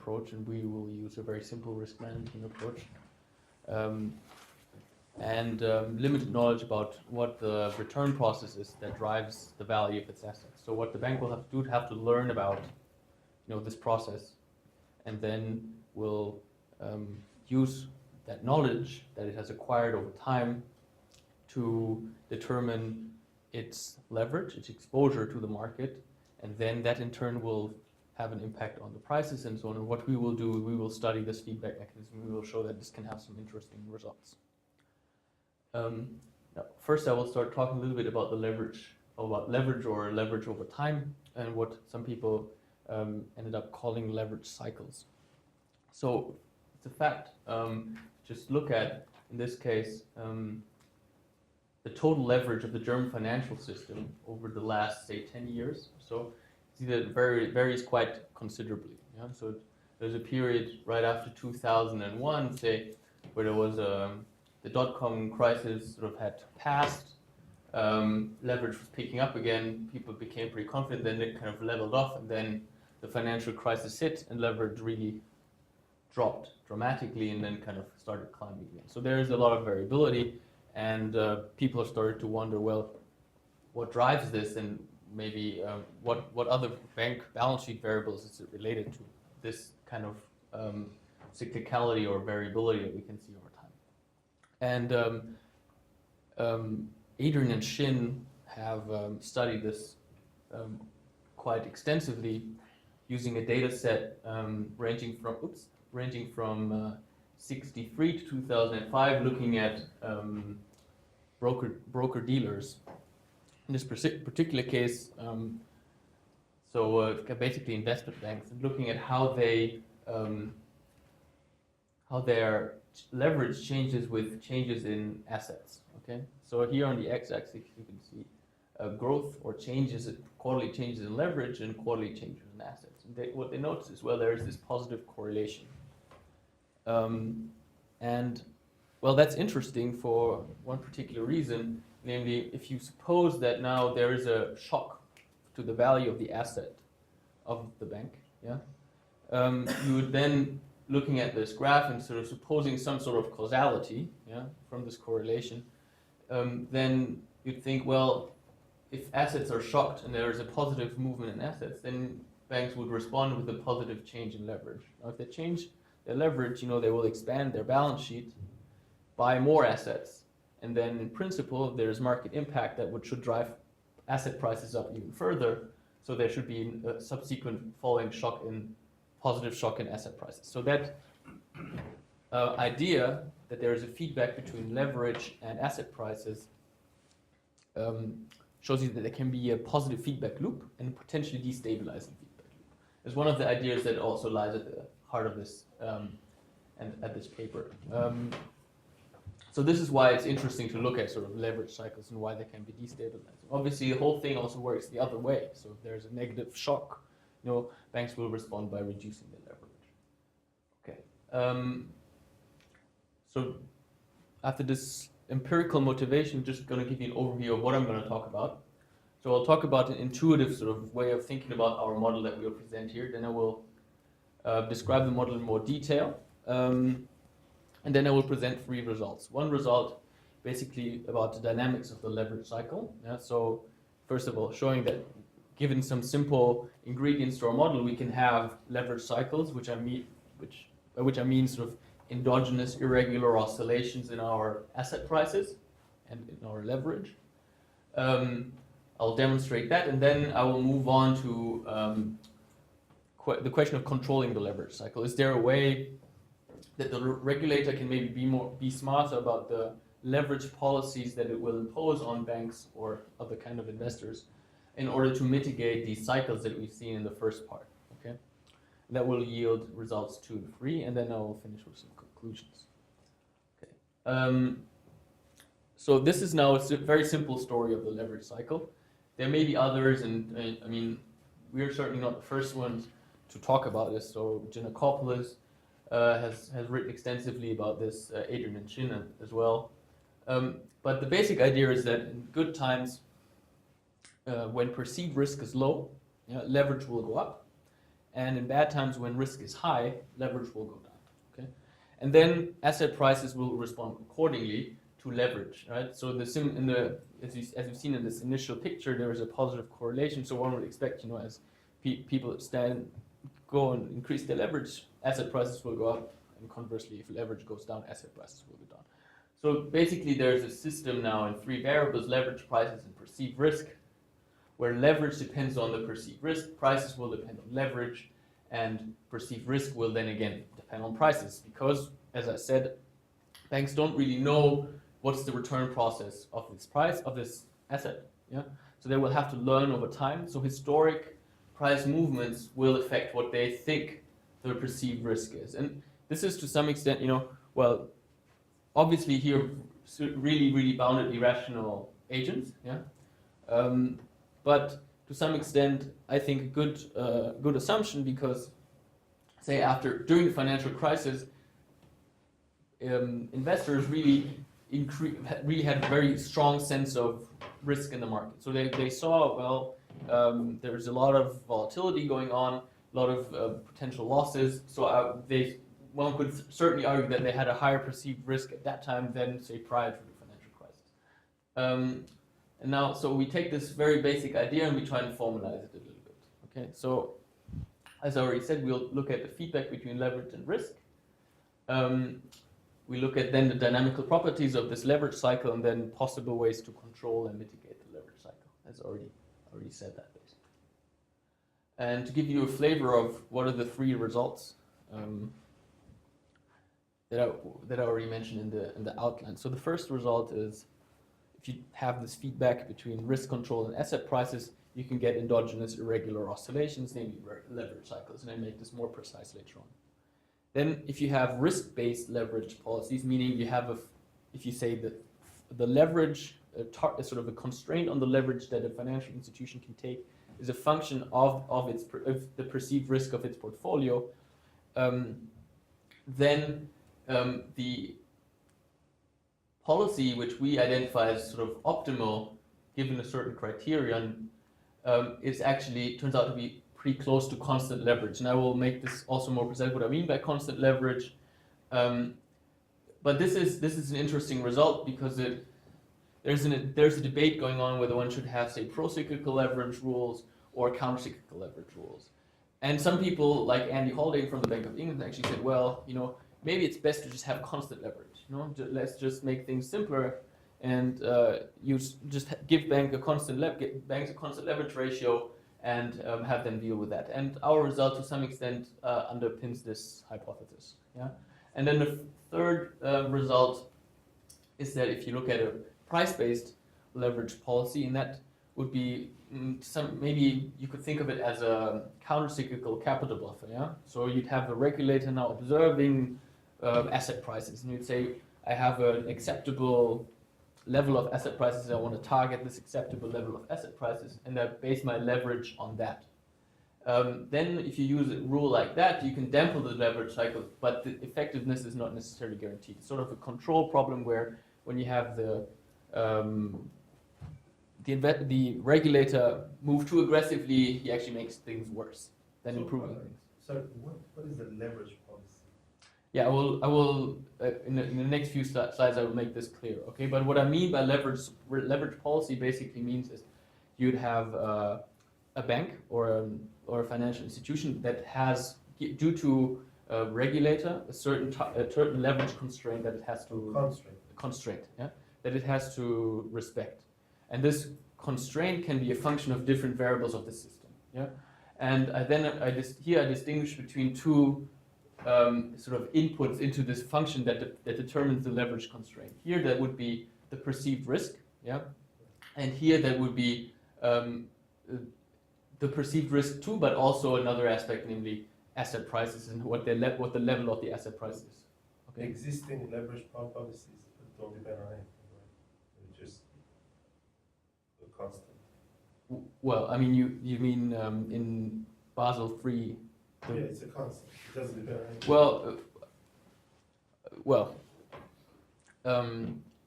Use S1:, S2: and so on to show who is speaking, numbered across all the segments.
S1: approach, and we will use a very simple risk management approach. And limited knowledge about what the return process is that drives the value of its assets. So what the bank will have to learn about, this process, and then will use that knowledge that it has acquired over time to determine its leverage, its exposure to the market, and then that in turn will have an impact on the prices and so on. And what we will do, we will study this feedback mechanism. We will show that this can have some interesting results. Now, first, I will start talking a little bit about leverage or leverage over time, and what some people ended up calling leverage cycles. So it's a fact. Just look at, in this case, the total leverage of the German financial system over the last, say, 10 years. So see that it varies quite considerably. Yeah? So there's a period right after 2001, say, where there was the dot-com crisis sort of had passed, leverage was picking up again, people became pretty confident, then it kind of leveled off, and then the financial crisis hit and leverage really dropped dramatically and then kind of started climbing again. So there is a lot of variability, and people have started to wonder, well, what drives this, and maybe what other bank balance sheet variables is it related to, this kind of cyclicality or variability that we can see over time. And Adrian and Shin have studied this quite extensively using a data set ranging from 63 to 2005, looking at broker dealers. In this particular case, basically investment banks, and looking at how their leverage changes with changes in assets. Okay, so here on the x-axis you can see growth or quarterly changes in leverage and quarterly changes in assets. And what they notice is, well, there is this positive correlation. And well, that's interesting for one particular reason, namely, if you suppose that now there is a shock to the value of the asset of the bank, yeah, you would then, looking at this graph and sort of supposing some sort of causality, yeah, from this correlation, then you'd think, well, if assets are shocked and there is a positive movement in assets, then banks would respond with a positive change in leverage. Now, if they change their leverage, they will expand their balance sheet, buy more assets, and then in principle, there's market impact that should drive asset prices up even further. So there should be a subsequent following positive shock in asset prices. So that idea that there is a feedback between leverage and asset prices shows you that there can be a positive feedback loop and a potentially destabilizing feedback loop. It's one of the ideas that also lies at the heart of this and at this paper. So this is why it's interesting to look at sort of leverage cycles and why they can be destabilizing. Obviously, the whole thing also works the other way. So if there's a negative shock, banks will respond by reducing the leverage. Okay. So after this empirical motivation, just going to give you an overview of what I'm going to talk about. So I'll talk about an intuitive sort of way of thinking about our model that we'll present here. Then I will describe the model in more detail. And then I will present 3 results. One result basically about the dynamics of the leverage cycle. Yeah? So first of all, showing that given some simple ingredients to our model, we can have leverage cycles, by which I mean sort of endogenous irregular oscillations in our asset prices and in our leverage. I'll demonstrate that, and then I will move on to the question of controlling the leverage cycle. Is there a way that the regulator can maybe be smarter about the leverage policies that it will impose on banks or other kind of investors in order to mitigate these cycles that we've seen in the first part? Okay, and that will yield results 2 and 3, and then I will finish with some conclusions. Okay, so this is now a very simple story of the leverage cycle. There may be others, and I mean, we're certainly not the first ones to talk about this. So Giannakopoulos has written extensively about this, Adrian and Shin as well. But the basic idea is that in good times, when perceived risk is low, leverage will go up, and in bad times when risk is high, leverage will go down. Okay, and then asset prices will respond accordingly to leverage, right? So as you've seen in this initial picture, there is a positive correlation. So one would expect, as people go and increase their leverage, asset prices will go up, and conversely, if leverage goes down, asset prices will go down. So basically, there's a system now in three variables: leverage, prices, and perceived risk, where leverage depends on the perceived risk, prices will depend on leverage, and perceived risk will then again depend on prices, because, as I said, banks don't really know what's the return process of this asset. Yeah, so they will have to learn over time. So historic price movements will affect what they think the perceived risk is, and this is to some extent, well, obviously here really bounded irrational agents. Yeah. But to some extent, I think a good assumption, because, say, during the financial crisis, investors really had a very strong sense of risk in the market. So they saw, well, there's a lot of volatility going on, a lot of potential losses. So one could certainly argue that they had a higher perceived risk at that time than, say, prior to the financial crisis. And now, so we take this very basic idea and we try and formalize it a little bit. Okay, so as I already said, we'll look at the feedback between leverage and risk. We look at then the dynamical properties of this leverage cycle, and then possible ways to control and mitigate the leverage cycle. As already said that basically. And to give you a flavor of what are the three results that I already mentioned in the outline. So the first result is, if you have this feedback between risk control and asset prices, you can get endogenous irregular oscillations, namely leverage cycles, and I make this more precise later on. Then if you have risk-based leverage policies, meaning if you say that the leverage, sort of a constraint on the leverage that a financial institution can take is a function of the perceived risk of its portfolio, then the policy which we identify as sort of optimal, given a certain criterion, turns out to be pretty close to constant leverage. And I will make this also more precise what I mean by constant leverage. But this is an interesting result, because there's a debate going on whether one should have, say, pro-cyclical leverage rules or counter-cyclical leverage rules. And some people, like Andy Haldane from the Bank of England, actually said, well, maybe it's best to just have constant leverage. Let's just make things simpler, and you just give banks a constant leverage ratio, and have them deal with that. And our result, to some extent, underpins this hypothesis. Yeah. And then the third result is that if you look at a price-based leverage policy, and that would be maybe you could think of it as a counter-cyclical capital buffer. Yeah. So you'd have a regulator now observing asset prices, and you'd say, I have an acceptable level of asset prices, I want to target this acceptable level of asset prices, and I base my leverage on that. Then if you use a rule like that, you can dampen the leverage cycle, but the effectiveness is not necessarily guaranteed. It's sort of a control problem where when you have the regulator move too aggressively, he actually makes things worse than improving things.
S2: So what is the leverage policy?
S1: Yeah, I will in the next few slides I will make this clear. Okay, but what I mean by leverage policy basically means is you'd have a bank or a financial institution that has, due to a regulator, a certain leverage constraint that it has to that it has to respect, and this constraint can be a function of different variables of the system. Yeah, and I distinguish between two sort of inputs into this function that determines the leverage constraint. Here that would be the perceived risk, yeah, and here that would be the perceived risk too, but also another aspect, namely asset prices and what the level of the asset price is. Okay.
S2: Existing leverage policies don't depend on anything, right? They're just a constant.
S1: Well, I mean, you mean in Basel III.
S2: Yeah, it's a constant. It doesn't depend on anything.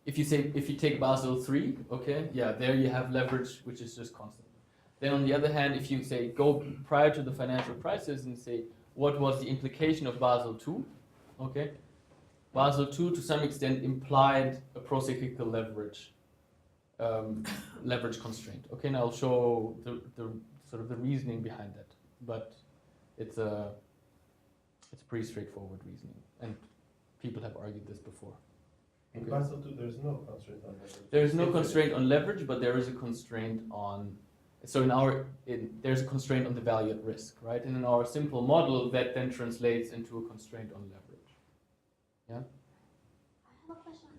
S1: If you take Basel III, okay, yeah, there you have leverage which is just constant. Then on the other hand, if you say go prior to the financial crisis and say what was the implication of Basel II, okay, Basel II to some extent implied a procyclical leverage constraint. Okay, and I'll show the sort of the reasoning behind that, but it's pretty straightforward reasoning, and people have argued this before.
S2: In
S1: Okay.
S2: Basel II, there's no constraint on leverage.
S1: There is no constraint on leverage, but there is a constraint on. So there's a constraint on the value at risk, right? And in our simple model, that then translates into a constraint on leverage. Yeah.
S3: I have a question.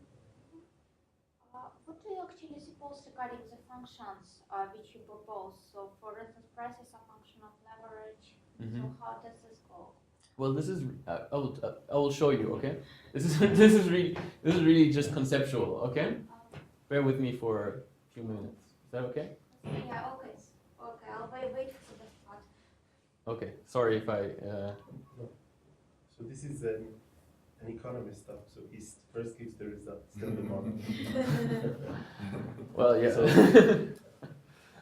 S3: What do you actually suppose regarding the functions which you propose? So, for instance, price is a function of leverage.
S1: Mm-hmm.
S3: So, how does this go?
S1: Well, this is I will show you. Okay. This is really just conceptual. Okay. Bear with me for a few minutes. Is that okay?
S3: Yeah. Okay. Okay. I'll wait for this part.
S1: Okay. Sorry if I.
S2: So this is an economist stuff. So he first gives the results, then the model.
S1: Well, yeah.
S2: So,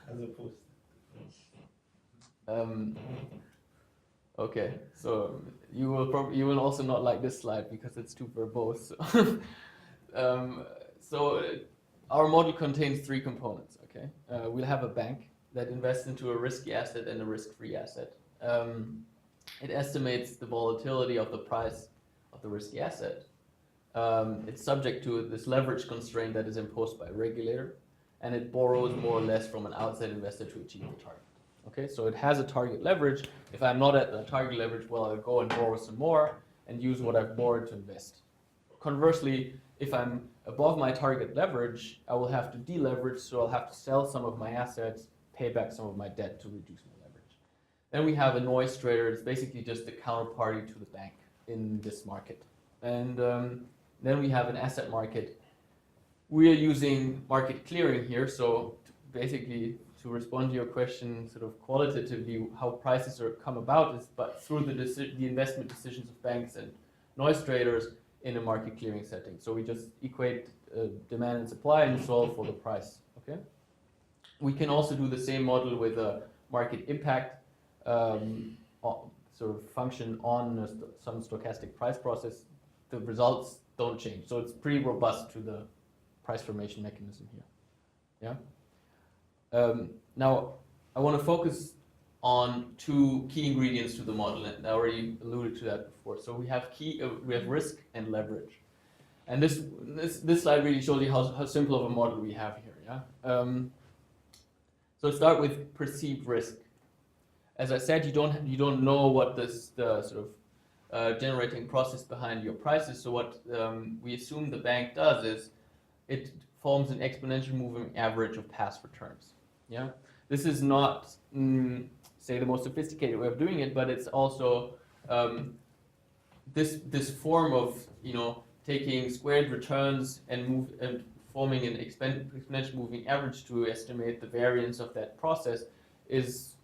S2: as opposed.
S1: Okay, so you will also not like this slide because it's too verbose. So our model contains three components. Okay, we'll have a bank that invests into a risky asset and a risk-free asset. It estimates the volatility of the price of the risky asset. It's subject to this leverage constraint that is imposed by a regulator, and it borrows more or less from an outside investor to achieve the target. Okay, so it has a target leverage. If I'm not at the target leverage, well, I'll go and borrow some more and use what I've borrowed to invest. Conversely, if I'm above my target leverage, I will have to deleverage, so I'll have to sell some of my assets, pay back some of my debt to reduce my leverage. Then we have a noise trader. It's basically just the counterparty to the bank in this market. And then we have an asset market. We are using market clearing here, so basically to respond to your question sort of qualitatively, how prices are come about is but through the investment decisions of banks and noise traders in a market clearing setting. So we just equate demand and supply and solve for the price. Okay. We can also do the same model with a market impact sort of function on some stochastic price process. The results don't change, so it's pretty robust to the price formation mechanism here. Yeah. Now, I want to focus on two key ingredients to the model, and I already alluded to that before. So we have risk and leverage, and this slide really shows you how simple of a model we have here. Yeah. So start with perceived risk. As I said, you don't know what the sort of generating process behind your prices. So what we assume the bank does is it forms an exponential moving average of past returns. Yeah, this is not say the most sophisticated way of doing it, but it's also this form of taking squared returns and forming an exponential moving average to estimate the variance of that process is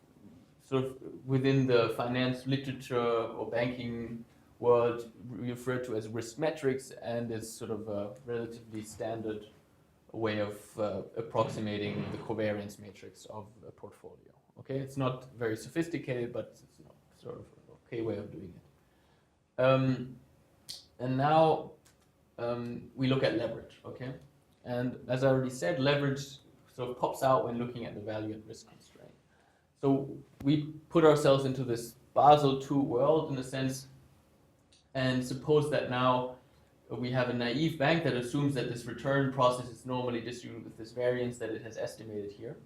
S1: sort of within the finance literature or banking world referred to as risk metrics, and is sort of a relatively standard way of approximating the covariance matrix of a portfolio. Okay, it's not very sophisticated, but it's sort of an okay way of doing it. And now we look at leverage. Okay, and as I already said, leverage sort of pops out when looking at the value at risk constraint. So we put ourselves into this Basel II world in a sense, and suppose that now we have a naive bank that assumes that this return process is normally distributed with this variance that it has estimated here.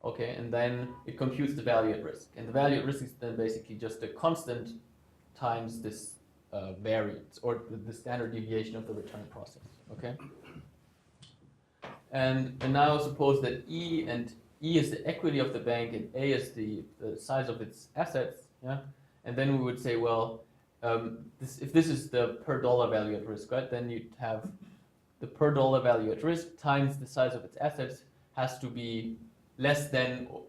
S1: Okay, and then it computes the value at risk. And the value at risk is then basically just a constant times this variance, or the standard deviation of the return process. Okay? And now suppose that E is the equity of the bank and A is the size of its assets. Yeah? And then we would say, well, if this is the per dollar value at risk, right, then you'd have the per dollar value at risk times the size of its assets has to be less than or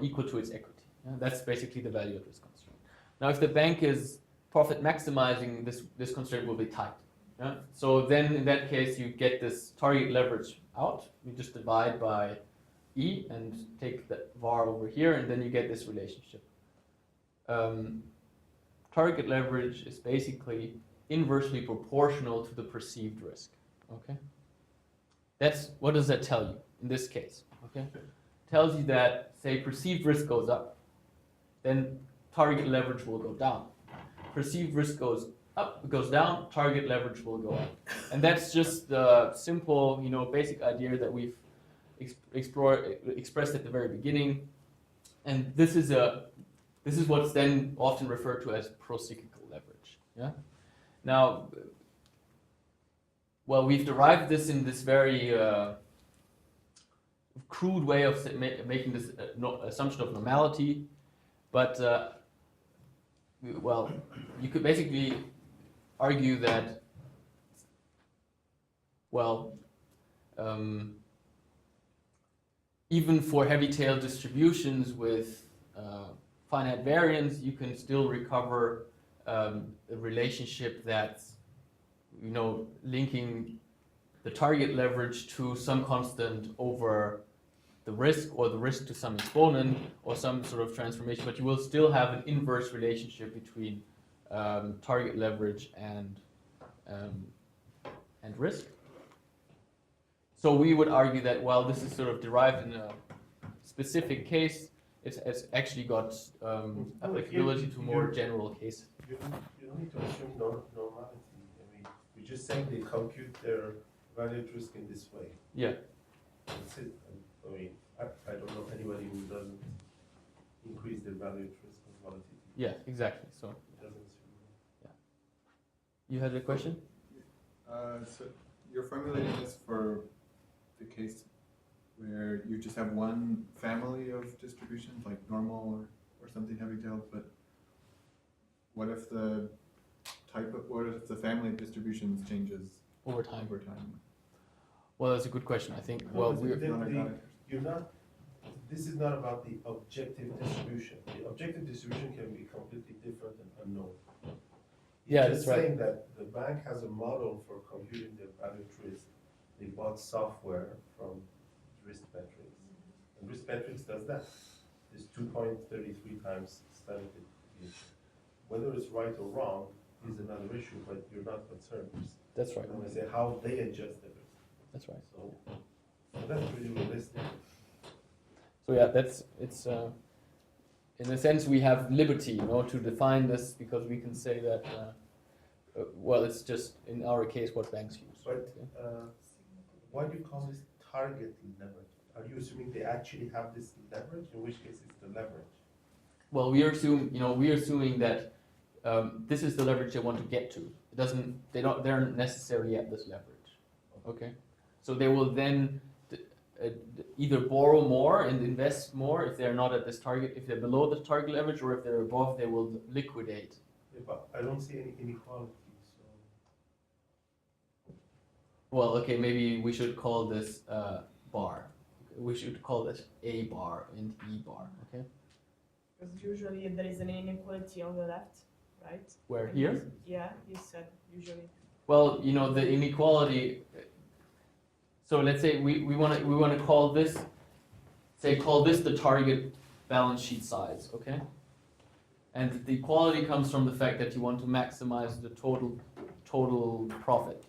S1: equal to its equity. Yeah? That's basically the value at risk constraint. Now, if the bank is profit maximizing, this constraint will be tight. Yeah? So then in that case, you get this target leverage out. You just divide by E and take the var over here, and then you get this relationship. Target leverage is basically inversely proportional to the perceived risk. Okay, what does that tell you in this case? Okay, it tells you that, say, perceived risk goes up, then target leverage will go down. Perceived risk goes up, goes down, target leverage will go up. And that's just the simple, basic idea that we've expressed at the very beginning. And this is what's then often referred to as procyclical leverage. Yeah. Now, well, we've derived this in this very crude way of making this assumption of normality, but well, you could basically argue that, well, even for heavy-tailed distributions with finite variance, you can still recover a relationship that's, linking the target leverage to some constant over the risk, or the risk to some exponent, or some sort of transformation, but you will still have an inverse relationship between target leverage and risk. So we would argue that while this is sort of derived in a specific case, it's actually got applicability to more general cases.
S2: You don't need to assume normality. I mean, we're just saying they compute their value at risk in this way.
S1: Yeah.
S2: That's it. I mean, I don't know anybody who doesn't increase their value at risk and volatility.
S1: Yeah, exactly. So.
S2: It doesn't assume.
S1: Yeah. You had a question?
S4: So you're formulating this for the case where you just have one family of distributions, like normal or something heavy-tailed, but what if the family of distributions changes
S1: Over time.
S4: Well,
S1: that's a good question. I think,
S2: this is not about the objective distribution. The objective distribution can be completely different and unknown.
S1: Yeah,
S2: Just
S1: that's right.
S2: saying that the bank has a model for computing their value at risk. They bought software from Riskmetrics, and Riskmetrics does that. It's 2.33 times standard deviation. Whether it's right or wrong is another issue, but you're not concerned.
S1: That's right.
S2: I'm going to say how they adjust the risk.
S1: That's right.
S2: So that's pretty realistic.
S1: So yeah, it's in a sense we have liberty, to define this, because we can say that, well, it's just in our case what banks use.
S2: But why do you call this target leverage? Are you assuming they actually have this leverage? In which case, it's the leverage.
S1: Well, we're assuming that this is the leverage they want to get to. They aren't necessarily at this leverage. Okay, so they will then either borrow more and invest more if they're not at this target, if they're below the target leverage, or if they're above, they will liquidate.
S2: Yeah, but I don't see any inequality. So.
S1: Well, okay, maybe we should call this bar. We should call this A bar and E bar. Okay.
S5: Because usually there is an inequality on the left, right?
S1: Where, here?
S5: Yeah, you said usually.
S1: Well, the inequality. So let's say we want to call this the target balance sheet size, okay? And the equality comes from the fact that you want to maximize the total profit,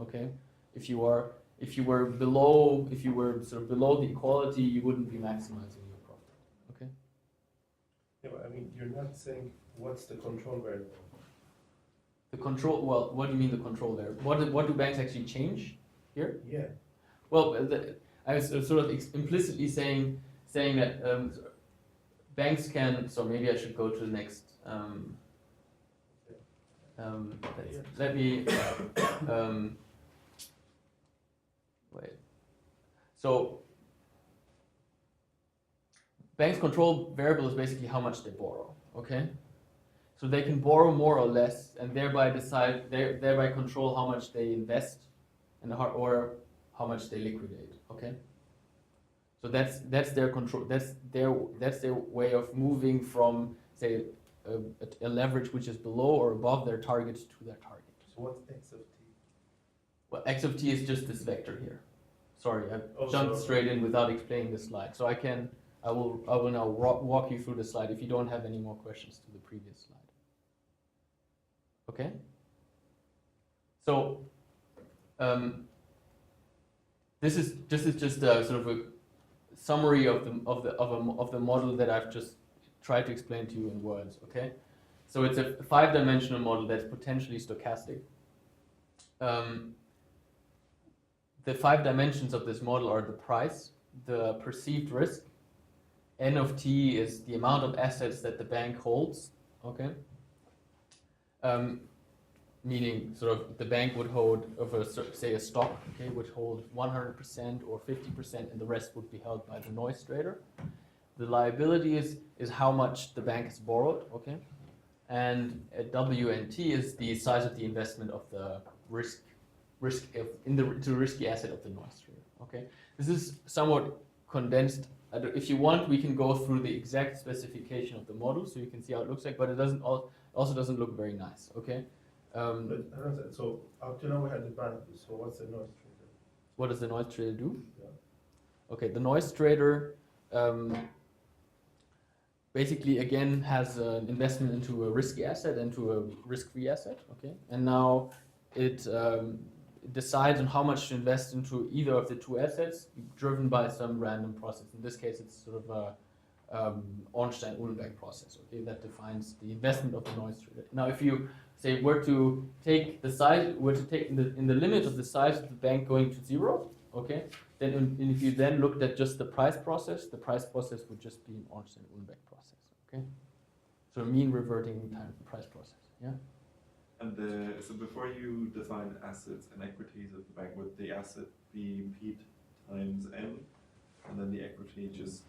S1: okay? If you were sort of below the equality, you wouldn't be maximizing your profit, okay?
S2: Yeah, but I mean, you're not saying what's the control variable.
S1: The control. Well, what do you mean the control there? What do banks actually change here?
S2: Yeah.
S1: Well, I was sort of implicitly saying that banks can. So maybe I should go to the next. Let me. Wait. So banks' control variable is basically how much they borrow. Okay. So they can borrow more or less, and thereby thereby control how much they invest, or how much they liquidate. Okay. So that's their control. That's their way of moving from, say, a leverage which is below or above their target to their target.
S2: So what's x of t?
S1: Well, x of t is just this vector here. sorry, I
S2: Oh,
S1: jumped
S2: so-
S1: straight in without explaining the slide. So I will now walk you through the slide if you don't have any more questions to the previous slide. Okay. So this is just a sort of a summary of the model that I've just tried to explain to you in words. Okay. So it's a 5-dimensional model that's potentially stochastic. The 5 dimensions of this model are the price, the perceived risk, N of T is the amount of assets that the bank holds, okay? Meaning sort of the bank would hold, say a stock, okay, would hold 100% or 50% and the rest would be held by the noise trader. The liability is how much the bank has borrowed, okay? And WNT is the size of the investment of the into risky asset of the noise trader. Okay, this is somewhat condensed. If you want, we can go through the exact specification of the model so you can see how it looks like, but it also doesn't look very nice. Okay.
S2: But so up to now we had the bank. So what's the noise trader?
S1: What does the noise trader do?
S2: Yeah.
S1: Okay, the noise trader basically again has an investment into a risky asset and to a risk-free asset. Okay, and now it decides on how much to invest into either of the two assets, driven by some random process. In this case, it's sort of a Ornstein-Uhlenbeck process. Okay, that defines the investment of the noise trader. Now, if you say were to take the size, in the limit of the size of the bank going to 0, okay, then if you then looked at just the price process would just be an Ornstein-Uhlenbeck process. Okay, so a mean reverting time price process. Yeah.
S6: And so before you define assets and equities of the bank, would the asset be P times N, and then the equity just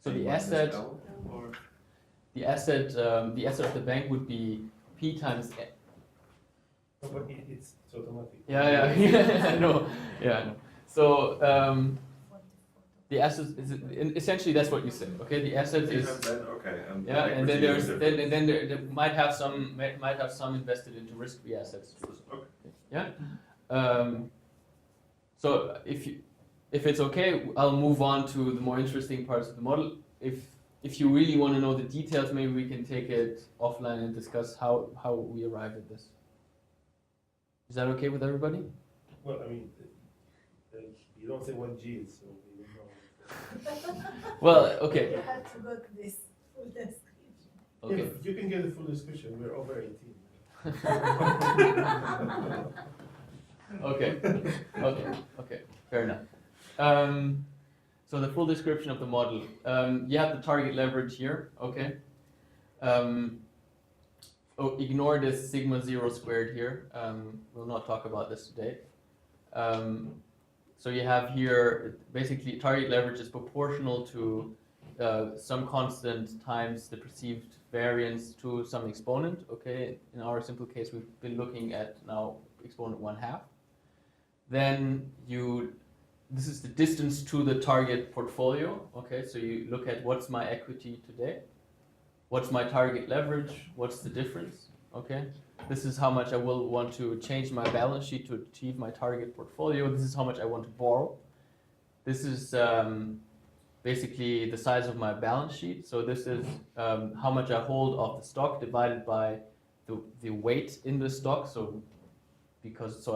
S1: So
S6: A
S1: the
S6: minus
S1: asset,
S6: L, or
S1: the asset of the bank would be P times N.
S2: No, but it's automatic.
S1: Yeah, I know. Yeah, I know. So the asset is essentially that's what you said. Okay, the asset
S6: P
S1: is
S6: times N, okay, and
S1: yeah,
S6: the
S1: and then
S6: equity
S1: there's
S6: is
S1: then
S6: different.
S1: and then there might have some invested into risk-free assets.
S6: Okay.
S1: Yeah. So if it's okay, I'll move on to the more interesting parts of the model. If you really want to know the details, maybe we can take it offline and discuss how we arrived at this. Is that okay with everybody?
S2: Well, I mean, you don't say what G is, so we don't know.
S1: Well, okay.
S5: You have to go to this full description.
S1: Okay.
S2: If you can get the full description, we're over 18.
S1: Okay, fair enough. So the full description of the model. You have the target leverage here, okay? Ignore this sigma 0 squared here. We'll not talk about this today. So you have here, basically target leverage is proportional to some constant times the perceived variance to some exponent, okay? In our simple case, we've been looking at now exponent 1/2. Then this is the distance to the target portfolio, okay? So you look at what's my equity today, what's my target leverage, what's the difference, okay? This is how much I will want to change my balance sheet to achieve my target portfolio. This is how much I want to borrow. This is basically the size of my balance sheet. So this is how much I hold of the stock divided by the weight in the stock. So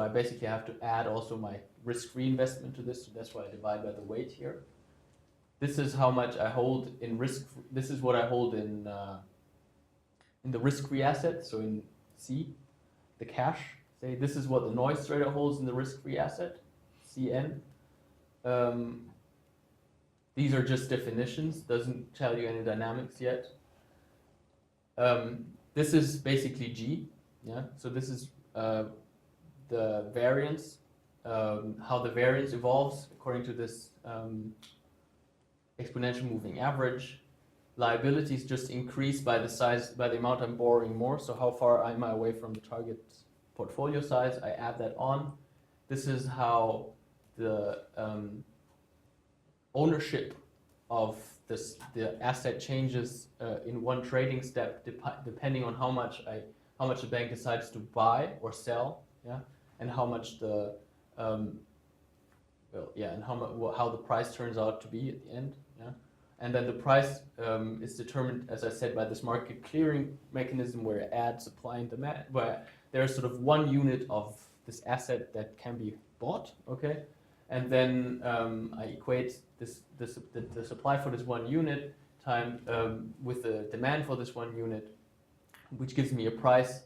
S1: I basically have to add also my risk-free investment to this. So that's why I divide by the weight here. This is how much I hold in risk. This is what I hold in the risk-free asset. So in C, the cash. Say this is what the noise trader holds in the risk-free asset, CN. These are just definitions. Doesn't tell you any dynamics yet. This is basically G. Yeah. So this is the variance. How the variance evolves according to this exponential moving average. Liabilities just increase by the amount I'm borrowing more. So how far am I away from the target portfolio size? I add that on. This is how the ownership of the asset changes in one trading step, depending on how much the bank decides to buy or sell. Yeah, and how much well, yeah, and how the price turns out to be at the end, yeah. And then the price is determined, as I said, by this market clearing mechanism where it adds supply and demand, where there's sort of one unit of this asset that can be bought, okay? And then I equate the supply for this one unit time with the demand for this one unit, which gives me a price,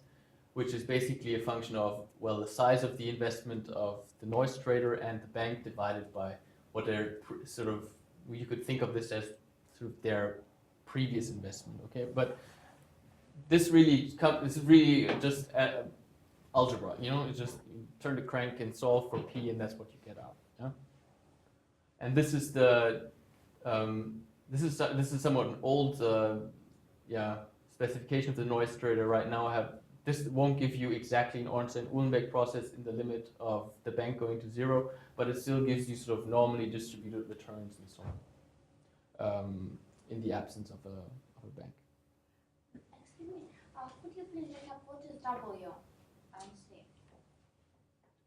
S1: which is basically a function of, well, the size of the investment of the noise trader and the bank divided by what their you could think of this as sort of their previous investment, okay? But this really just algebra, you know, it's just you turn the crank and solve for P, and that's what you get out, yeah? And this is this is somewhat an old specification of the noise trader. Right now this won't give you exactly an Ornstein-Uhlenbeck process in the limit of the bank going to 0, but it still gives you sort of normally distributed returns and so on, in the absence of a bank.
S3: Excuse me, could you please recap what is W and C?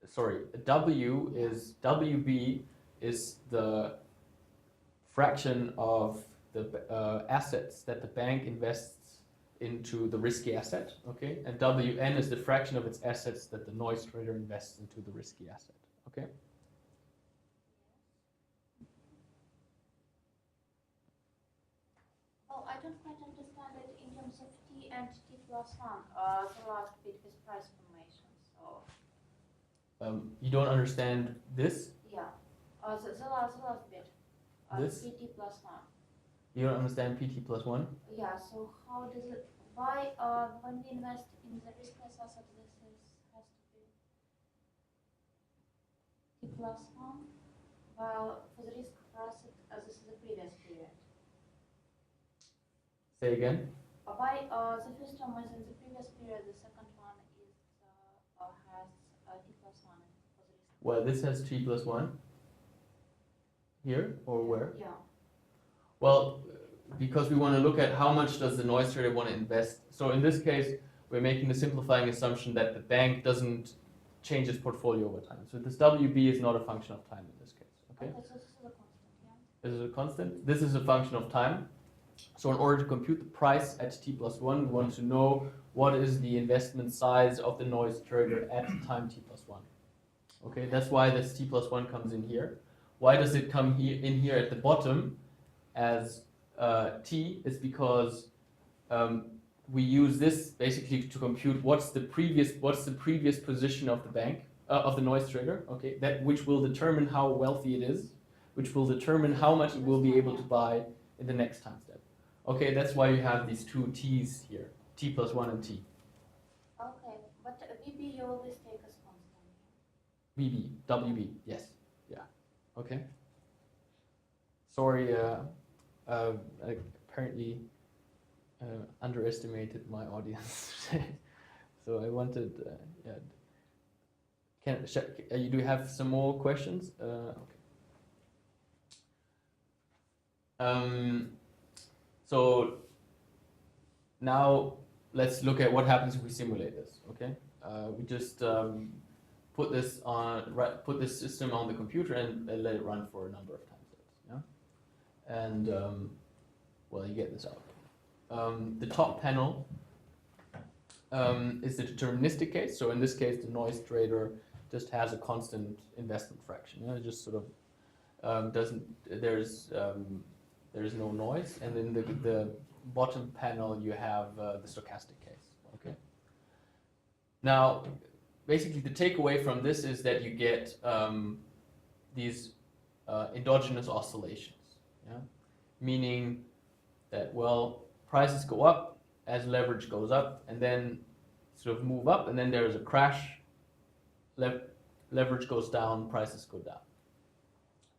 S1: Sorry, WB is the fraction of the assets that the bank invests into the risky asset, okay? And WN is the fraction of its assets that the noise trader invests into the risky asset, okay?
S3: Oh, I don't quite understand it in terms of T and T plus 1, the last bit with price formation, so.
S1: You don't understand this?
S3: Yeah, the last bit.
S1: This?
S3: PT plus 1.
S1: You don't understand PT plus 1?
S3: Yeah, so how does it, why when we invest in the risk class asset, this has to be T plus 1, while for the risk asset, this is the previous period.
S1: Say again?
S3: Why the first one is in the previous period, the second one is has T plus 1 for the risk.
S1: Well, this has T plus 1. Here or where?
S3: Yeah.
S1: Well, because we want to look at how much does the noise trader want to invest. So in this case, we're making the simplifying assumption that the bank doesn't change its portfolio over time. So this WB is not a function of time in this case, okay?
S3: So this is a constant, yeah?
S1: This is a constant. This is a function of time. So in order to compute the price at T plus 1, we want to know what is the investment size of the noise trader at time T plus 1. Okay, that's why this T plus 1 comes in here. Why does it come in here at the bottom as T? Is because we use this basically to compute what's the previous position of the bank of the noise trader. Okay, that which will determine how wealthy it is, which will determine how much it will be able to buy in the next time step. Okay, that's why you have these two T's here, T plus 1 and T.
S3: Okay, but VB you always take as constant.
S1: VB, WB, yes, yeah, okay. Sorry, I apparently underestimated my audience today. So I wanted, do you have some more questions? Okay. So now let's look at what happens if we simulate this. Okay, we just put this system on the computer and let it run for a number of time steps. Yeah, and well, you get this out. The top panel is the deterministic case. So in this case, the noise trader just has a constant investment fraction. You know, it just sort of doesn't. There's no noise, and in the bottom panel you have the stochastic case. Okay. Now, basically, the takeaway from this is that you get these endogenous oscillations. Yeah, meaning that prices go up as leverage goes up, and then sort of move up, and then there is a crash. Leverage goes down, prices go down.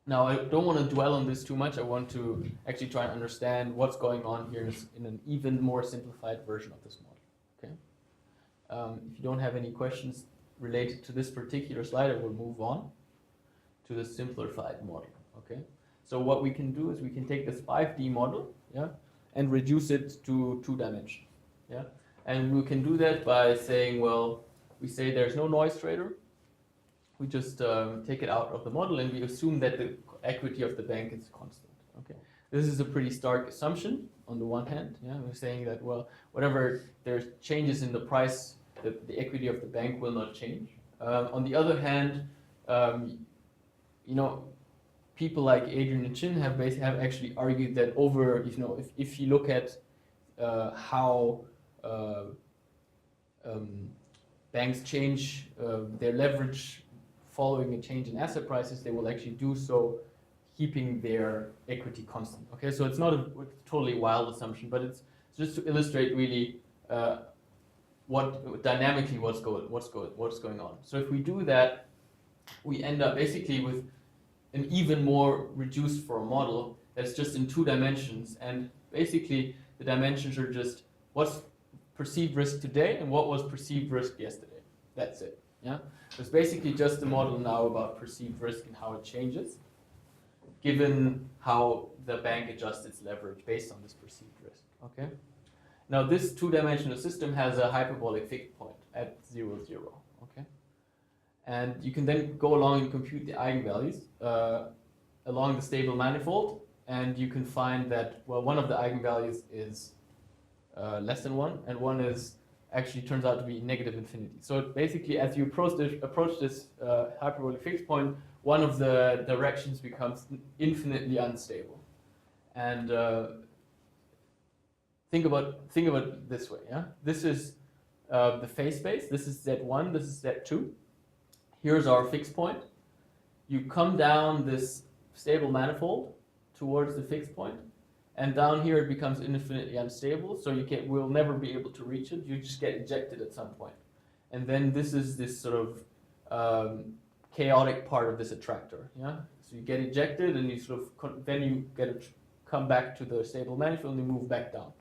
S1: Now, I don't want to dwell on this too much. I want to actually try and understand what's going on here in an even more simplified version of this model. Okay. If you don't have any questions related to this particular slide, I will move on to the simplified model. Okay. So what we can do is we can take this 5D model, yeah, and reduce it to 2 dimensions. Yeah, and we can do that by saying, well, we say there's no noise trader. we just take it out of the model and we assume that the equity of the bank is constant. Okay, this is a pretty stark assumption on the one hand. Yeah, we're saying that, well, whatever there's changes in the price, the equity of the bank will not change. On the other hand, you know, people like Adrian and Chin have actually argued that over, you know, if you look at how banks change their leverage following a change in asset prices, they will actually do so keeping their equity constant. Okay, so it's not a totally wild assumption, but it's just to illustrate really what dynamically what's going on. So if we do that, we end up basically with an even more reduced form model that's just in 2 dimensions, and basically the dimensions are just what's perceived risk today and what was perceived risk yesterday. That's it. Yeah, it's basically just a model now about perceived risk and how it changes, given how the bank adjusts its leverage based on this perceived risk. Okay. Now this 2-dimensional system has a hyperbolic fixed point at 0, 0. Okay. And you can then go along and compute the eigenvalues along the stable manifold, and you can find that, well, one of the eigenvalues is less than 1, and one is actually turns out to be negative infinity. So basically, as you approach this hyperbolic fixed point, one of the directions becomes infinitely unstable. And think about it this way. Yeah, this is the phase space. This is Z1. This is Z2. Here's our fixed point. You come down this stable manifold towards the fixed point, and down here it becomes infinitely unstable, so we'll never be able to reach it. You just get ejected at some point. And then this is this sort of chaotic part of this attractor. Yeah? So you get ejected, and you sort of then you get to come back to the stable manifold, and you move back down.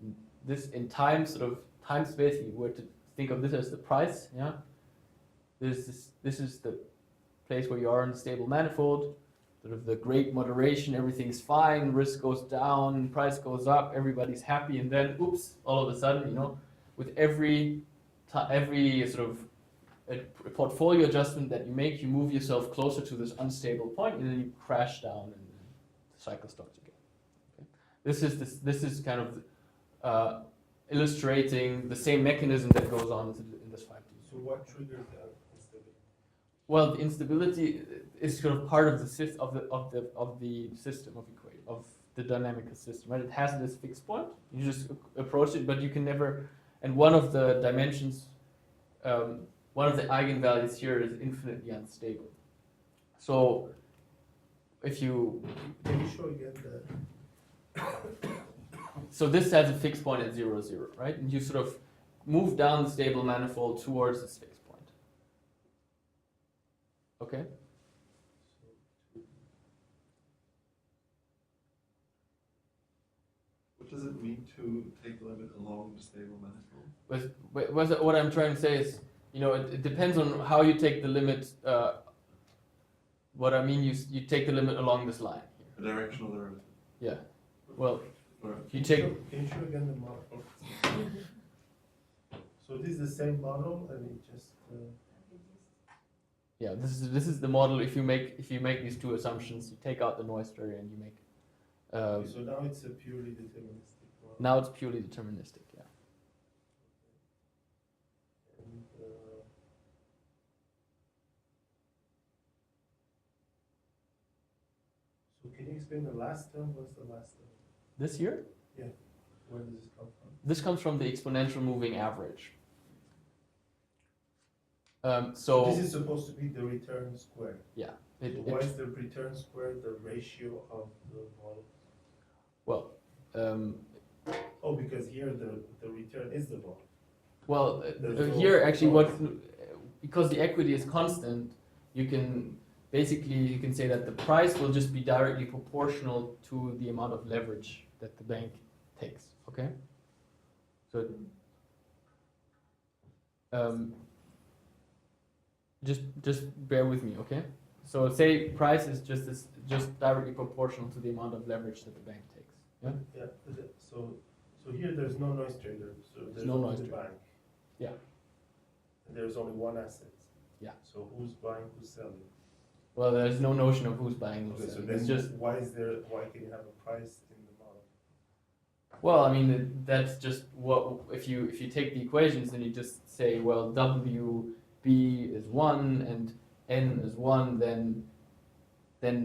S1: And this in time, sort of time space, if you were to think of this as the price, yeah. This is the place where you are in the stable manifold, sort of the great moderation, everything's fine, risk goes down, price goes up, everybody's happy, and then, oops, all of a sudden, you know, with every sort of a portfolio adjustment that you make, you move yourself closer to this unstable point, and then you crash down, and the cycle starts again. Okay? This is kind of illustrating the same mechanism that goes on in this 5D.
S2: So what triggers that instability?
S1: Well, the instability is sort of part of the system of the system of the dynamic system, right? It has this fixed point. You just approach it, but you can never. And one of the dimensions, one of the eigenvalues here is infinitely unstable. So, if you
S2: Can you show again the?
S1: so this has a fixed point at 0, 0, right? And you sort of move down the stable manifold towards this fixed point. Okay.
S6: What does it mean to take the limit along the stable manifold?
S1: What I'm trying to say is, you know, it depends on how you take the limit. What I mean, you take the limit along this line
S6: A directional derivative.
S1: here. Yeah. Well,
S6: Or
S1: you take.
S2: Can you show again the model? So this is the same model, and it just.
S1: Yeah, this is the model. If you make these 2 assumptions, you take out the noise area and you make.
S2: So now it's a purely deterministic model.
S1: Now it's purely deterministic. Yeah.
S2: And, so can you explain the last term? What's the last term?
S1: This year,
S2: Where does this come from?
S1: this comes from the exponential moving average.
S2: So this is supposed to be the return square.
S1: Yeah.
S2: So why is the return square the ratio of the model?
S1: Well,
S2: Oh, because here the return is the model.
S1: well,
S2: There's no
S1: here actually
S2: noise.
S1: because the equity is constant, you can say that the price will just be directly proportional to the amount of leverage that the bank takes. Okay. So just bear with me, okay? So say price is just directly proportional to the amount of leverage that the bank takes. Yeah.
S2: Yeah. So here there's no noise trader. So there's
S1: no
S2: only
S1: noise
S2: the
S1: trader.
S2: bank.
S1: Yeah.
S2: And there's only one asset.
S1: Yeah.
S2: So who's buying, who's selling?
S1: Well, there's no notion of who's buying
S2: Okay,
S1: who's
S2: so
S1: selling.
S2: then
S1: It's just,
S2: why can you have a price in the model?
S1: well, I mean, that's just what, if you take the equations and you just say, well, WB is 1 and N is 1, then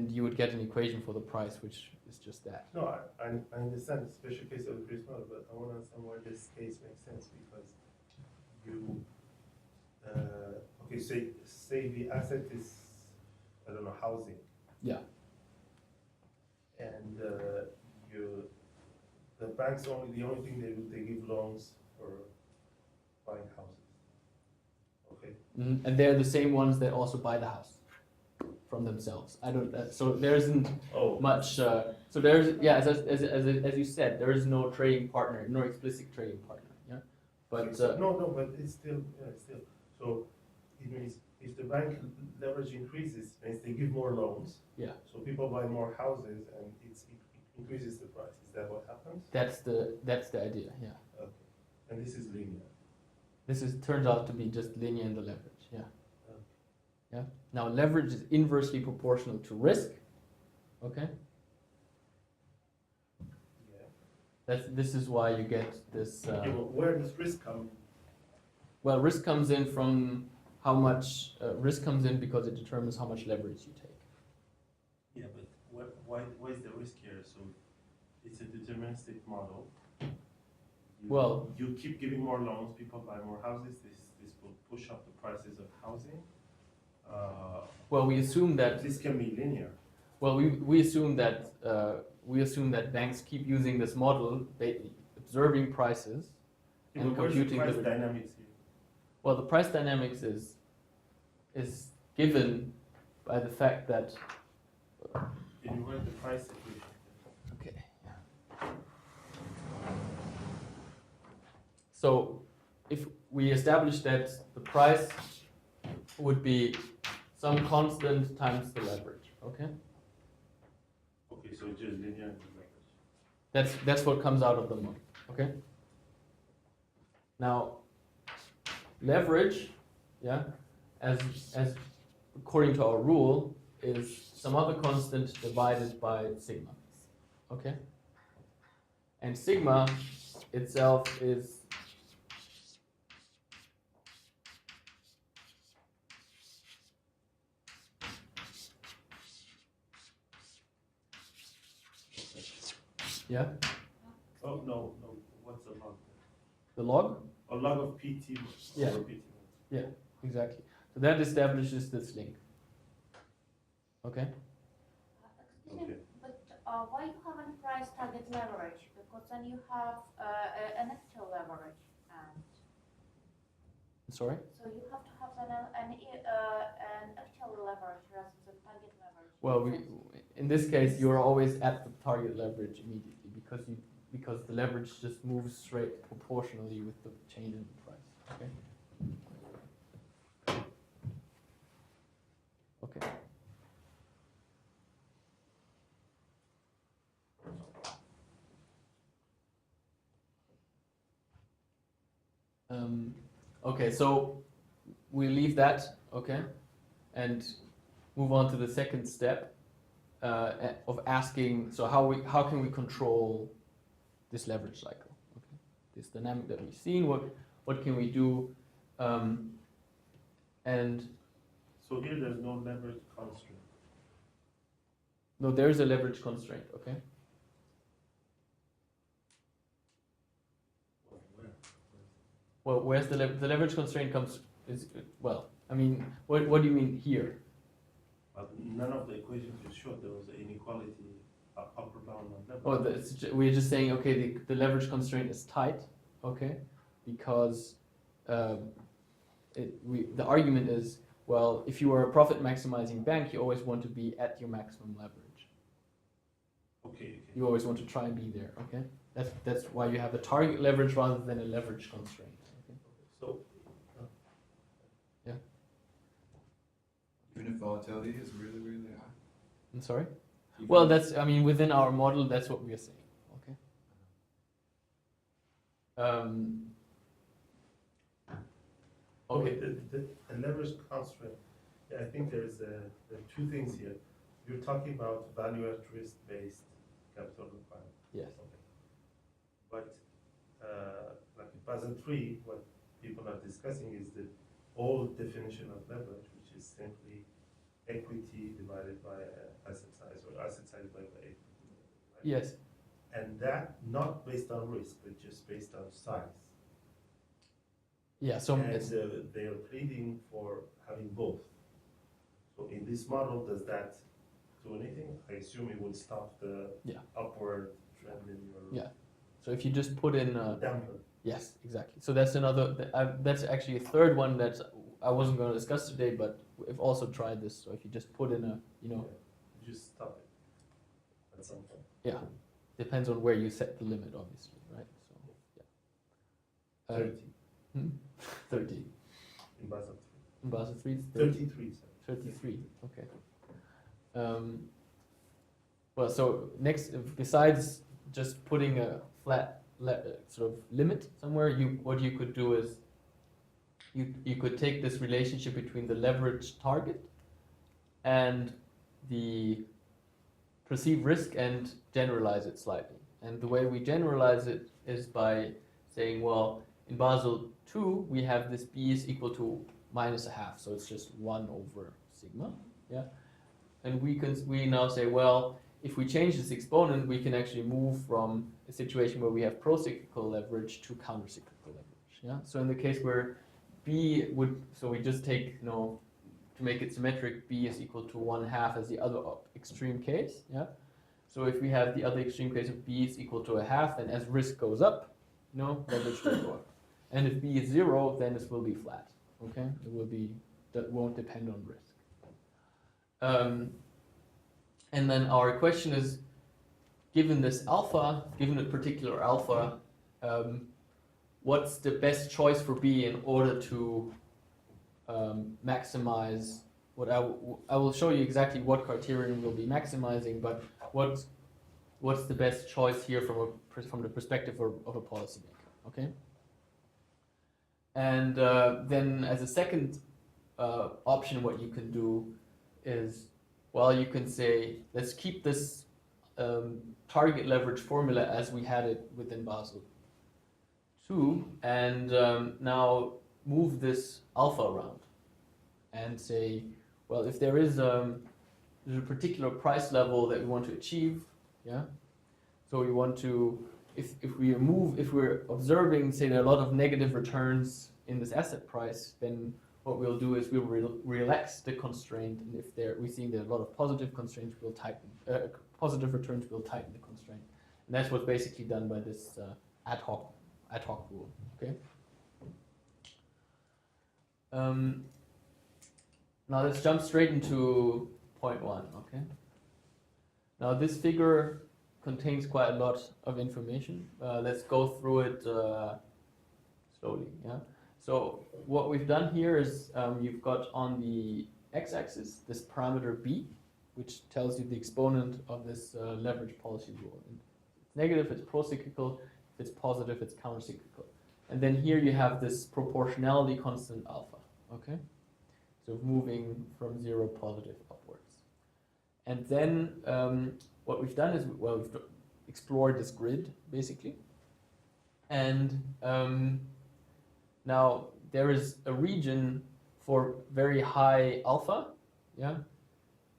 S1: you would get an equation for the price, which is just that.
S2: No, I understand the special case of the Chris model, but I want to understand why this case makes sense, because you, okay, say the asset is, I don't know, housing.
S1: Yeah.
S2: And the banks the only thing they do, they give loans for buying houses. Okay,
S1: And they're the same ones that also buy the house from themselves. I don't. So there isn't
S2: oh,
S1: much. So there's, yeah, as you said, there is no trading partner, no explicit trading partner. Yeah, but
S2: no, but it's still, still. So it means if the bank leverage increases, it means they give more loans.
S1: Yeah.
S2: So people buy more houses, and it increases the price. Is that what happens?
S1: that's the idea. Yeah.
S2: Okay. And this is linear.
S1: This turns out to be just linear in the leverage. Yeah.
S2: Okay.
S1: Yeah. Now leverage is inversely proportional to risk. Okay.
S2: Yeah.
S1: This is why you get this.
S2: Okay, but where does risk come?
S1: Well, risk comes in from how much risk comes in because it determines how much leverage you take.
S2: Yeah, but why is the risk here? So it's a deterministic model.
S1: Well-
S2: you keep giving more loans, people buy more houses. This will push up the prices of housing.
S1: Well, we assume that.
S2: This can be linear.
S1: Well, we assume that banks keep using this model, observing prices
S2: Yeah,
S1: and
S2: but where's the
S1: computing
S2: price
S1: the.
S2: dynamics here?
S1: Well, the price dynamics is given by the fact that.
S2: Can you write the price equation?
S1: Okay. Yeah. So, if we establish that the price would be some constant times the leverage, okay?
S2: Okay, so it's just linear leverage.
S1: That's what comes out of the model, okay? Now, leverage, yeah, as according to our rule, is some other constant divided by sigma, okay? And sigma itself is yeah,
S2: Oh, no, what's the log?
S1: the log.
S2: A log of PT
S1: Yeah.
S2: over PT.
S1: Exactly. So that establishes this link. Okay.
S3: Excuse me,
S2: Okay.
S3: but why you haven't price target leverage? Because then you have an actual leverage, and
S1: Sorry.
S3: so you have to have an actual leverage rather than target leverage.
S1: Well, in this case, you're always at the target leverage immediately because the leverage just moves straight proportionally with the change in the price. Okay. Okay. Okay, so we leave that, okay, and move on to the second step of asking. So how can we control this leverage cycle? Okay, this dynamic that we've seen. What can we do? And
S2: So here there's no leverage constraint.
S1: no, there is a leverage constraint. Okay.
S2: Well, where?
S1: Well, where's the leverage constraint comes is well. I mean, what do you mean here?
S2: But none of the equations you showed there was an inequality upper bound on leverage.
S1: Oh, we're just saying, okay, the leverage constraint is tight, okay, because the argument is, well, if you are a profit maximizing bank, you always want to be at your maximum leverage.
S2: Okay.
S1: You always want to try and be there, okay? That's why you have a target leverage rather than a leverage constraint. Okay?
S2: So
S4: Even if volatility is really, really high.
S1: I'm sorry?
S4: Even
S1: Well,
S4: if-
S1: within our model, that's what we are saying, okay? Okay.
S2: The leverage constraint, yeah, I think there are two things here. You're talking about value at risk based capital requirement.
S1: Yes.
S2: Okay. But like in Basel III, what people are discussing is the old definition of leverage, which is simply equity divided by asset size, or asset size divided by equity. Right?
S1: Yes.
S2: And that not based on risk, but just based on size.
S1: Yeah. So
S2: And
S1: it's,
S2: they are pleading for having both. So in this model, does that do anything? I assume it would stop the
S1: Yeah.
S2: upward trend in your
S1: Yeah. so if you just put in
S2: damper.
S1: yes, exactly. So that's that's actually a third one that I wasn't going to discuss today, but we've also tried this. So if you just put in a,
S2: You just stop it at some point.
S1: yeah, depends on where you set the limit, obviously, right? So yeah.
S2: 30
S1: 30.
S2: in Basel
S1: In Basel 3, it's
S2: 3. 33. Sorry.
S1: 33. Okay. Well, so next, besides just putting a flat sort of limit somewhere, what you could do is you could take this relationship between the leverage target and the perceived risk and generalize it slightly. And the way we generalize it is by saying, well, in Basel II, we have this b is equal to -1/2, so it's just 1 over sigma, yeah? And we now say, well, if we change this exponent, we can actually move from a situation where we have pro-cyclical leverage to counter-cyclical leverage, yeah? So in the case where b would, so we just take, to make it symmetric, b is equal to 1/2 as the other extreme case, yeah? So if we have the other extreme case of b is equal to 1/2, then as risk goes up, leverage will go up. And if b is 0, then this will be flat, okay? It will be, that won't depend on risk. And then our question is, given this alpha, given a particular alpha, what's the best choice for b in order to maximize what I will show you exactly what criterion we'll be maximizing, but what's the best choice here from the perspective of a policymaker, okay? And then as a second option, what you can do is, well, you can say, let's keep this target leverage formula as we had it within Basel II, and now move this alpha around and say, well, if there's a particular price level that we want to achieve, yeah, so we want to, if we're observing, say, there are a lot of negative returns in this asset price, then what we'll do is we'll relax the constraint, and if we see there are a lot of positive constraints, we'll tighten positive returns, we'll tighten the constraint, and that's what's basically done by this ad hoc rule. Okay. Now let's jump straight into point 1. Okay. Now this figure contains quite a lot of information. Let's go through it slowly. Yeah. So what we've done here is you've got on the x-axis this parameter b, which tells you the exponent of this leverage policy rule. And if it's negative, it's pro-cyclical. If it's positive, it's counter-cyclical. And then here you have this proportionality constant alpha. Okay, so moving from 0 positive upwards. And then what we've done is, well, we've explored this grid basically, and now there is a region for very high alpha, yeah,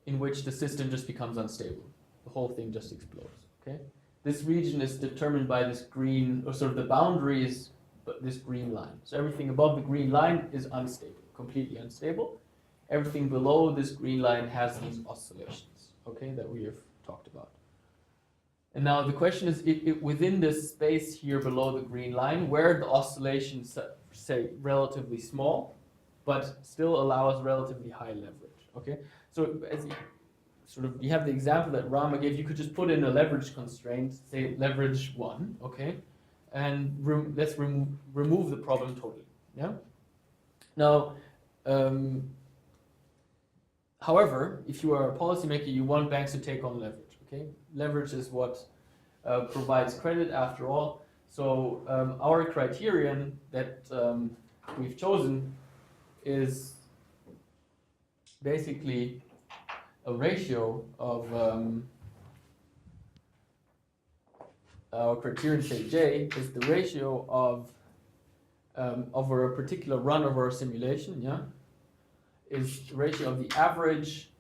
S1: in which the system just becomes unstable. The whole thing just explodes. Okay, this region is determined by this green, or sort of the boundary is this green line. So everything above the green line is unstable, completely unstable. Everything below this green line has these oscillations, okay, that we have talked about. And now the question is, within this space here below the green line, where the oscillations say relatively small, but still allows relatively high leverage. Okay, so as you have the example that Rama gave, you could just put in a leverage constraint, say leverage 1, okay, and let's remove the problem totally. Yeah. Now, however, if you are a policymaker, you want banks to take on leverage. Okay, leverage is what provides credit after all. So our criterion that we've chosen is basically a ratio of our criterion, say J, is the ratio of over a particular run of our simulation, yeah, is the ratio of the average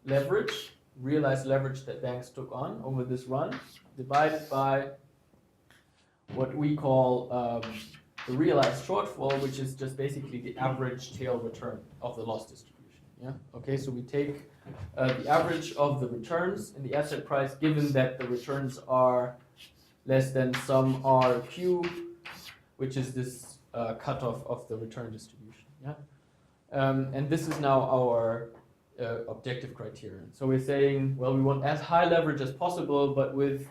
S1: leverage, realized leverage that banks took on over this run, divided by what we call the realized shortfall, which is just basically the average tail return of the loss distribution. Yeah. Okay. So we take the average of the returns in the asset price, given that the returns are less than some RQ, which is this cutoff of the return distribution. Yeah. And this is now our objective criterion. So we're saying, well, we want as high leverage as possible, but with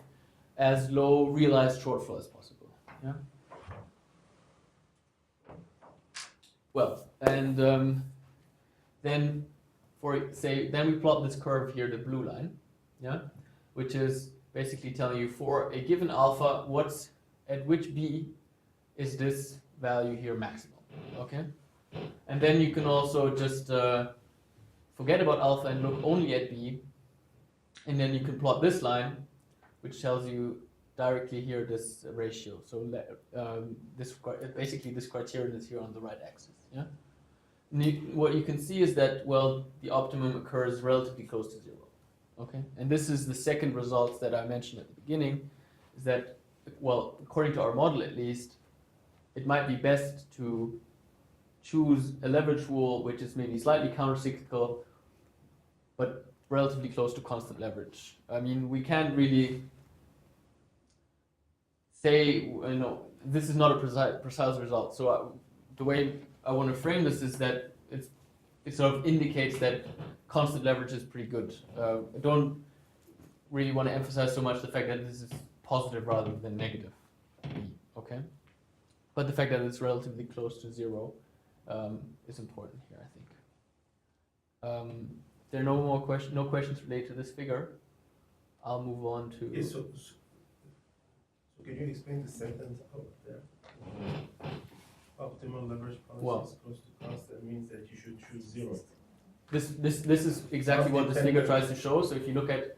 S1: as low realized shortfall as possible. Yeah. Well, and then then we plot this curve here, the blue line, yeah, which is basically telling you for a given alpha, at which b is this value here maximal. Okay, and then you can also just forget about alpha and look only at b, and then you can plot this line, which tells you directly here this ratio. So basically this criterion is here on the right axis. Yeah. What you can see is that, well, the optimum occurs relatively close to 0. Okay, and this is the second result that I mentioned at the beginning, is that, well, according to our model at least, it might be best to choose a leverage rule which is maybe slightly countercyclical, but relatively close to constant leverage. I mean, we can't really say, this is not a precise result. So the way I want to frame this is that it sort of indicates that constant leverage is pretty good. I don't really want to emphasize so much the fact that this is positive rather than negative. Okay, but the fact that it's relatively close to 0 is important here, I think. There are no questions related to this figure. I'll move on to.
S2: Yes, so can you explain the sentence out there? Optimal leverage policy is close to constant means that you should choose 0.
S1: This is exactly what this figure tries to show. So if you look at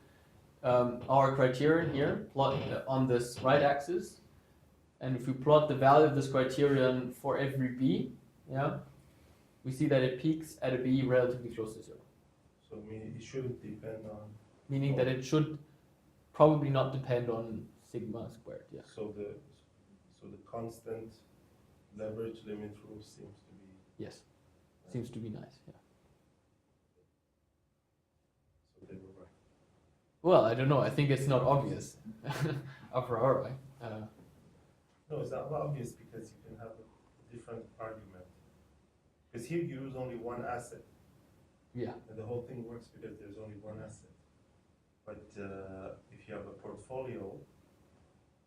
S1: our criterion here, plot on this right axis, and if we plot the value of this criterion for every b, yeah, we see that it peaks at a b relatively close to 0.
S2: So meaning it shouldn't depend on.
S1: Meaning that it should probably not depend on sigma squared. Yeah.
S2: So the constant leverage limit rule seems to be.
S1: Yes. Seems to be nice. Yeah.
S2: So they were right.
S1: Well, I don't know. I think it's not obvious a priori.
S2: No, it's not obvious because you can have a different argument. Because here you use only one asset.
S1: Yeah.
S2: And the whole thing works because there's only one asset. But if you have a portfolio,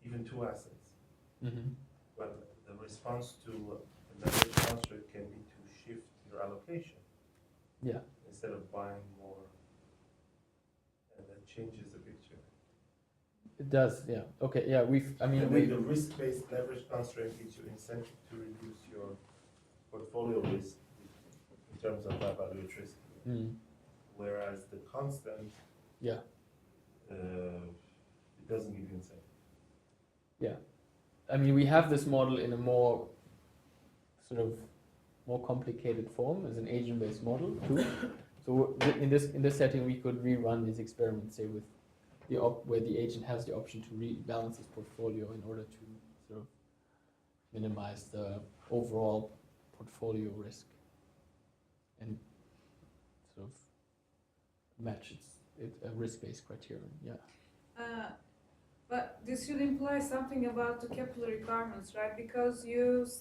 S2: even 2 assets, well, the response to the leverage construct can be to shift your allocation.
S1: Yeah.
S2: Instead of buying more, and that changes the picture.
S1: It does. Yeah. Okay. Yeah.
S2: The risk-based leverage constraint gives you incentive to reduce your portfolio risk in terms of evaluate risk. Whereas the constant,
S1: yeah,
S2: it doesn't give you incentive.
S1: Yeah, I mean, we have this model in a more complicated form as an agent-based model too. So in this setting, we could rerun these experiments, say with where the agent has the option to rebalance his portfolio in order to sort of minimize the overall portfolio risk and sort of match a risk-based criterion. Yeah.
S7: But this should imply something about the Kepler requirements, right? Because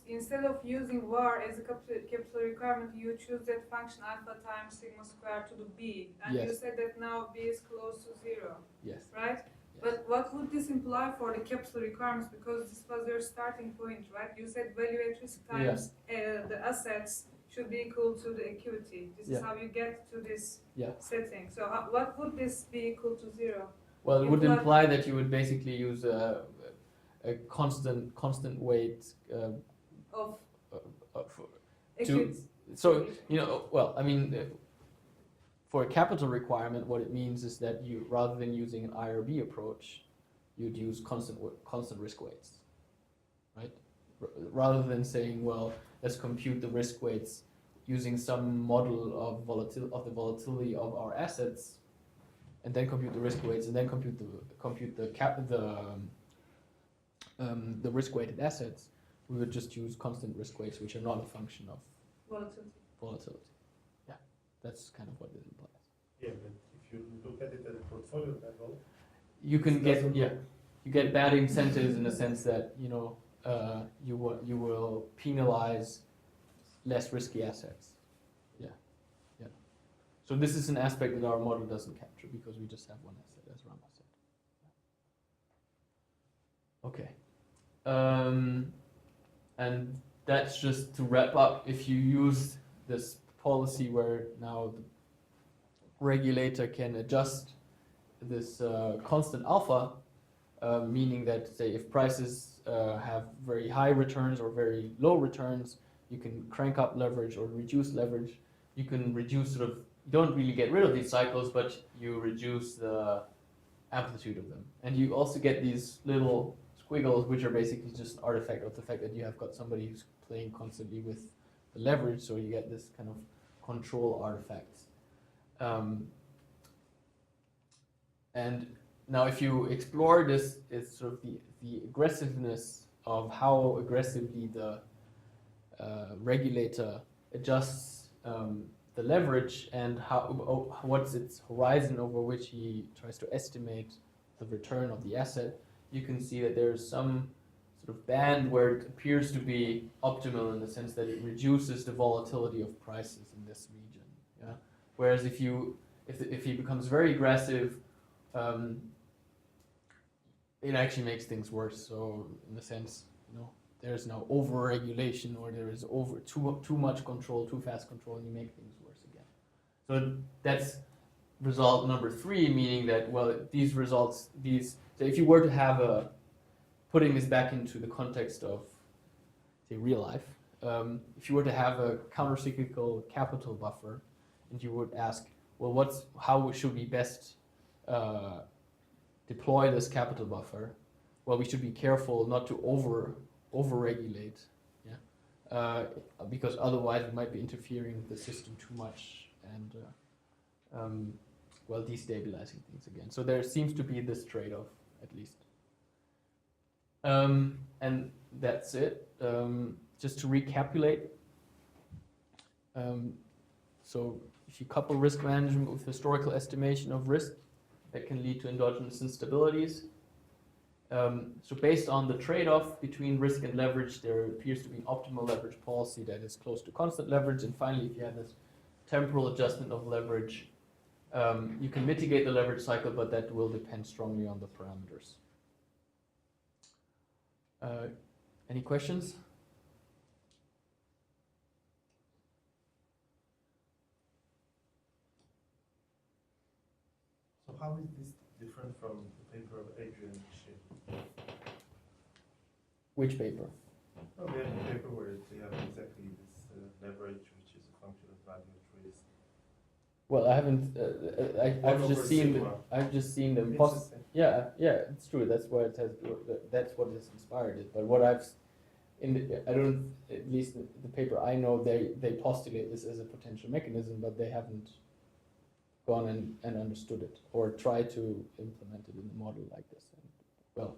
S7: instead of using var as a Kepler requirement, you choose that function alpha times sigma squared to the b, and
S1: Yes.
S7: you said that now b is close to 0,
S1: Yes.
S7: right?
S1: Yes.
S7: But what would this imply for the Kepler requirements? Because this was your starting point, right? You said value at risk times the assets should be equal to the equity. This is
S1: Yeah.
S7: how you get to this
S1: Yeah.
S7: setting. So what would this be equal to 0?
S1: Well, it would
S7: Imply-
S1: imply that you would basically use a constant weight
S7: Of
S1: to
S7: equity.
S1: So, well, I mean, for a capital requirement, what it means is that you, rather than using an IRB approach, you'd use constant risk weights, right? Rather than saying, well, let's compute the risk weights using some model of the volatility of our assets, and then compute the risk weights, and then compute the risk-weighted assets, we would just use constant risk weights, which are not a function of volatility. Yeah, that's kind of what this implies.
S2: Yeah, but if you look at it at a portfolio level,
S1: You can
S2: it
S1: get
S2: doesn't look-
S1: you get bad incentives in the sense that you will penalize less risky assets. Yeah. So this is an aspect that our model doesn't capture because we just have one asset, as Rama said. Okay. And that's just to wrap up. If you use this policy where now the regulator can adjust this constant alpha, meaning that, say, if prices have very high returns or very low returns, you can crank up leverage or reduce leverage. You can reduce you don't really get rid of these cycles, but you reduce the amplitude of them. And you also get these little squiggles, which are basically just an artifact of the fact that you have got somebody who's playing constantly with the leverage, so you get this kind of control artifacts. And now if you explore this, it's sort of the aggressiveness of how aggressively the regulator adjusts the leverage and what's its horizon over which he tries to estimate the return of the asset, you can see that there's some sort of band where it appears to be optimal in the sense that it reduces the volatility of prices in this region. Yeah? Whereas if he becomes very aggressive, it actually makes things worse. So in the sense, there's no over-regulation or there is too much control, too fast control, and you make things worse again. So that's result number 3, meaning that, well, these results, so if you were to have putting this back into the context of, say, real life, if you were to have a countercyclical capital buffer, and you would ask, well, how should we best deploy this capital buffer? Well, we should be careful not to over-regulate, because otherwise we might be interfering with the system too much and destabilizing things again. So there seems to be this trade-off, at least. And that's it. Just to recapitulate, so if you couple risk management with historical estimation of risk, that can lead to endogenous instabilities. So based on the trade-off between risk and leverage, there appears to be an optimal leverage policy that is close to constant leverage. And finally, if you have this temporal adjustment of leverage, you can mitigate the leverage cycle, but that will depend strongly on the parameters. Any questions?
S2: So how is this different from the paper of Adrian Shea?
S1: Which paper?
S2: Oh, we have a paper where they have exactly this leverage, which is a function of value at risk.
S1: Well, I haven't. I've
S2: over
S1: just seen.
S2: sigma.
S1: I've just seen them.
S2: Interesting.
S1: Yeah, it's true. That's what it has. That's what has inspired it. But what I've, I don't. At least the paper I know, they postulate this as a potential mechanism, but they haven't gone and understood it or tried to implement it in the model like this. And, well,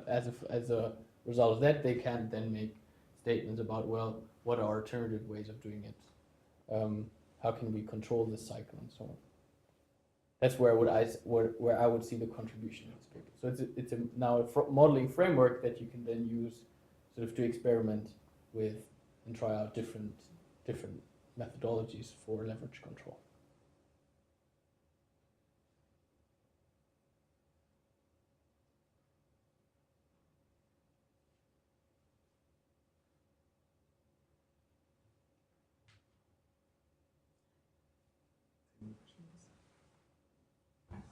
S1: as a result of that, they can then make statements about, well, what are alternative ways of doing it? How can we control this cycle and so on? That's where I would see the contribution of this paper. So it's now a modeling framework that you can then use sort of to experiment with and try out different methodologies for leverage control.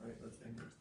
S4: All right, let's end here.